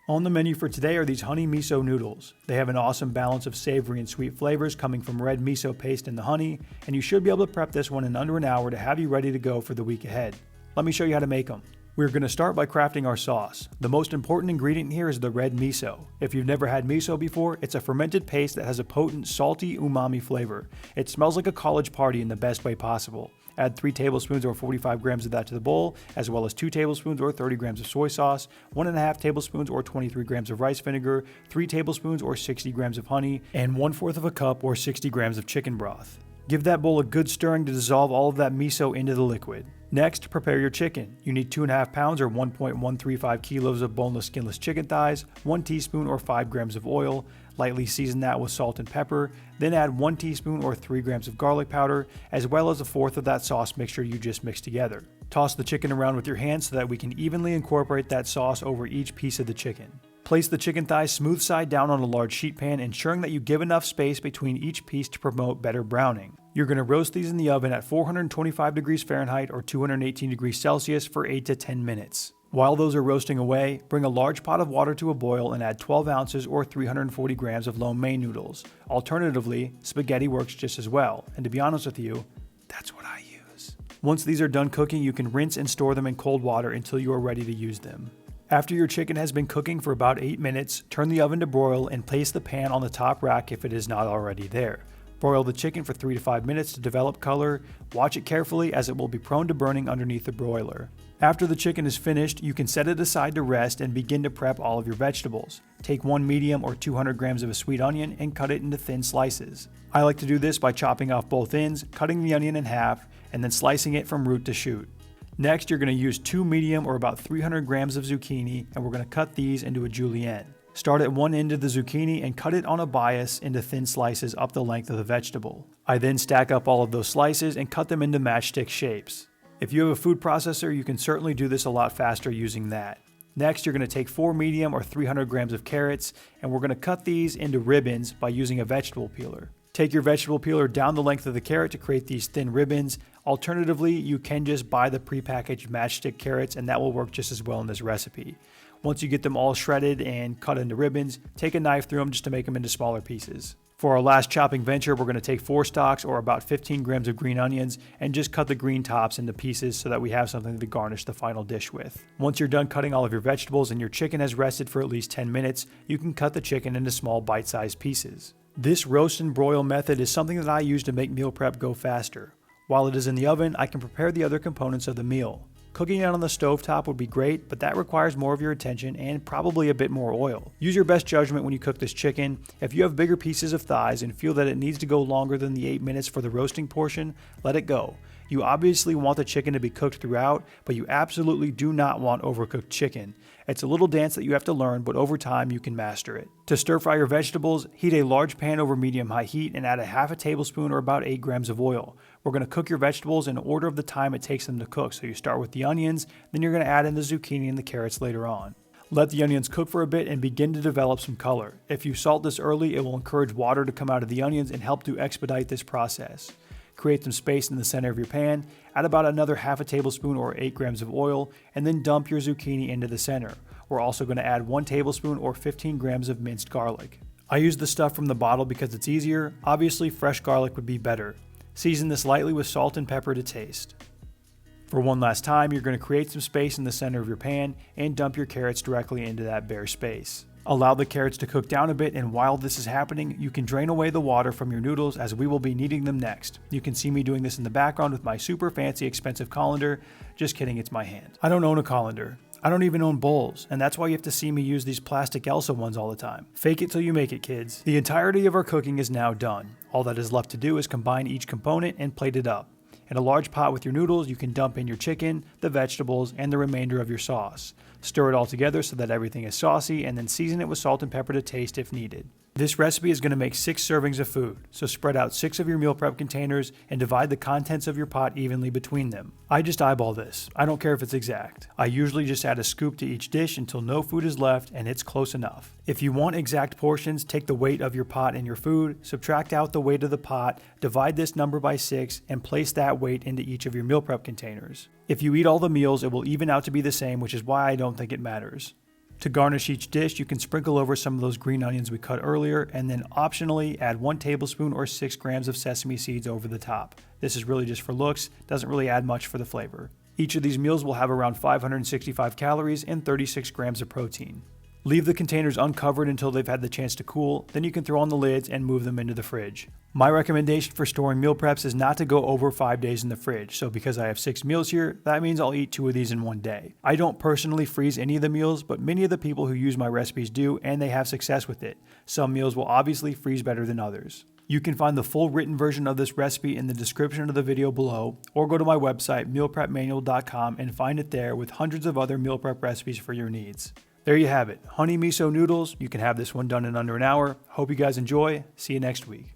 On the menu for today are these honey miso noodles. They have an awesome balance of savory and sweet flavors coming from red miso paste and the honey, and you should be able to prep this one in under an hour to have you ready to go for the week ahead. Let me show you how to make them. We're going to start by crafting our sauce. The most important ingredient here is the red miso. If you've never had miso before, it's a fermented paste that has a potent, salty, umami flavor. It smells like a college party in the best way possible. Add 3 tablespoons or 45 grams of that to the bowl, as well as 2 tablespoons or 30 grams of soy sauce, 1.5 tablespoons or 23 grams of rice vinegar, 3 tablespoons or 60 grams of honey, and 1/4 cup or 60 grams of chicken broth. Give that bowl a good stirring to dissolve all of that miso into the liquid. Next, prepare your chicken. You need 2.5 pounds or 1.135 kilos of boneless skinless chicken thighs, 1 teaspoon or 5 grams of oil, lightly season that with salt and pepper, then add 1 teaspoon or 3 grams of garlic powder, as well as 1/4 of that sauce mixture you just mixed together. Toss the chicken around with your hands so that we can evenly incorporate that sauce over each piece of the chicken. Place the chicken thighs smooth side down on a large sheet pan, ensuring that you give enough space between each piece to promote better browning. You're going to roast these in the oven at 425 degrees Fahrenheit or 218 degrees Celsius for 8 to 10 minutes. While those are roasting away, bring a large pot of water to a boil and add 12 ounces or 340 grams of lo mein noodles. Alternatively, spaghetti works just as well, and to be honest with you, that's what I use. Once these are done cooking, you can rinse and store them in cold water until you are ready to use them. After your chicken has been cooking for about 8 minutes, turn the oven to broil and place the pan on the top rack if it is not already there. Broil the chicken for 3 to 5 minutes to develop color. Watch it carefully as it will be prone to burning underneath the broiler. After the chicken is finished, you can set it aside to rest and begin to prep all of your vegetables. Take 1 medium or 200 grams of a sweet onion and cut it into thin slices. I like to do this by chopping off both ends, cutting the onion in half, and then slicing it from root to shoot. Next, you're going to use 2 medium or about 300 grams of zucchini, and we're going to cut these into a julienne. Start at one end of the zucchini and cut it on a bias into thin slices up the length of the vegetable. I then stack up all of those slices and cut them into matchstick shapes. If you have a food processor, you can certainly do this a lot faster using that. Next, you're going to take 4 medium or 300 grams of carrots, and we're going to cut these into ribbons by using a vegetable peeler. Take your vegetable peeler down the length of the carrot to create these thin ribbons. Alternatively, you can just buy the prepackaged matchstick carrots, and that will work just as well in this recipe. Once you get them all shredded and cut into ribbons, take a knife through them just to make them into smaller pieces. For our last chopping venture, we're going to take 4 stalks or about 15 grams of green onions and just cut the green tops into pieces so that we have something to garnish the final dish with. Once you're done cutting all of your vegetables and your chicken has rested for at least 10 minutes, you can cut the chicken into small bite-sized pieces. This roast and broil method is something that I use to make meal prep go faster. While it is in the oven, I can prepare the other components of the meal. Cooking it on the stovetop would be great, but that requires more of your attention and probably a bit more oil. Use your best judgment when you cook this chicken. If you have bigger pieces of thighs and feel that it needs to go longer than the 8 minutes for the roasting portion, let it go. You obviously want the chicken to be cooked throughout, but you absolutely do not want overcooked chicken. It's a little dance that you have to learn, but over time you can master it. To stir fry your vegetables, heat a large pan over medium-high heat and add a 1/2 tablespoon or about 8 grams of oil. We're going to cook your vegetables in order of the time it takes them to cook. So you start with the onions, then you're going to add in the zucchini and the carrots later on. Let the onions cook for a bit and begin to develop some color. If you salt this early, it will encourage water to come out of the onions and help to expedite this process. Create some space in the center of your pan, add about another 1/2 tablespoon or 8 grams of oil, and then dump your zucchini into the center. We're also going to add 1 tablespoon or 15 grams of minced garlic. I use the stuff from the bottle because it's easier. Obviously, fresh garlic would be better. Season this lightly with salt and pepper to taste. For one last time, you're going to create some space in the center of your pan and dump your carrots directly into that bare space. Allow the carrots to cook down a bit, and while this is happening, you can drain away the water from your noodles as we will be needing them next. You can see me doing this in the background with my super fancy expensive colander. Just kidding, it's my hand. I don't own a colander. I don't even own bowls, and that's why you have to see me use these plastic Elsa ones all the time. Fake it till you make it, kids. The entirety of our cooking is now done. All that is left to do is combine each component and plate it up. In a large pot with your noodles, you can dump in your chicken, the vegetables, and the remainder of your sauce. Stir it all together so that everything is saucy, and then season it with salt and pepper to taste if needed. This recipe is going to make 6 servings of food, so spread out 6 of your meal prep containers and divide the contents of your pot evenly between them. I just eyeball this. I don't care if it's exact. I usually just add a scoop to each dish until no food is left and it's close enough. If you want exact portions, take the weight of your pot and your food, subtract out the weight of the pot, divide this number by 6, and place that weight into each of your meal prep containers. If you eat all the meals, it will even out to be the same, which is why I don't think it matters. To garnish each dish, you can sprinkle over some of those green onions we cut earlier, and then optionally add 1 tablespoon or 6 grams of sesame seeds over the top. This is really just for looks, doesn't really add much for the flavor. Each of these meals will have around 565 calories and 36 grams of protein. Leave the containers uncovered until they've had the chance to cool, then you can throw on the lids and move them into the fridge. My recommendation for storing meal preps is not to go over 5 days in the fridge, so because I have 6 meals here, that means I'll eat 2 of these in one day. I don't personally freeze any of the meals, but many of the people who use my recipes do, and they have success with it. Some meals will obviously freeze better than others. You can find the full written version of this recipe in the description of the video below, or go to my website mealprepmanual.com and find it there with hundreds of other meal prep recipes for your needs. There you have it, honey miso noodles. You can have this one done in under an hour. Hope you guys enjoy. See you next week.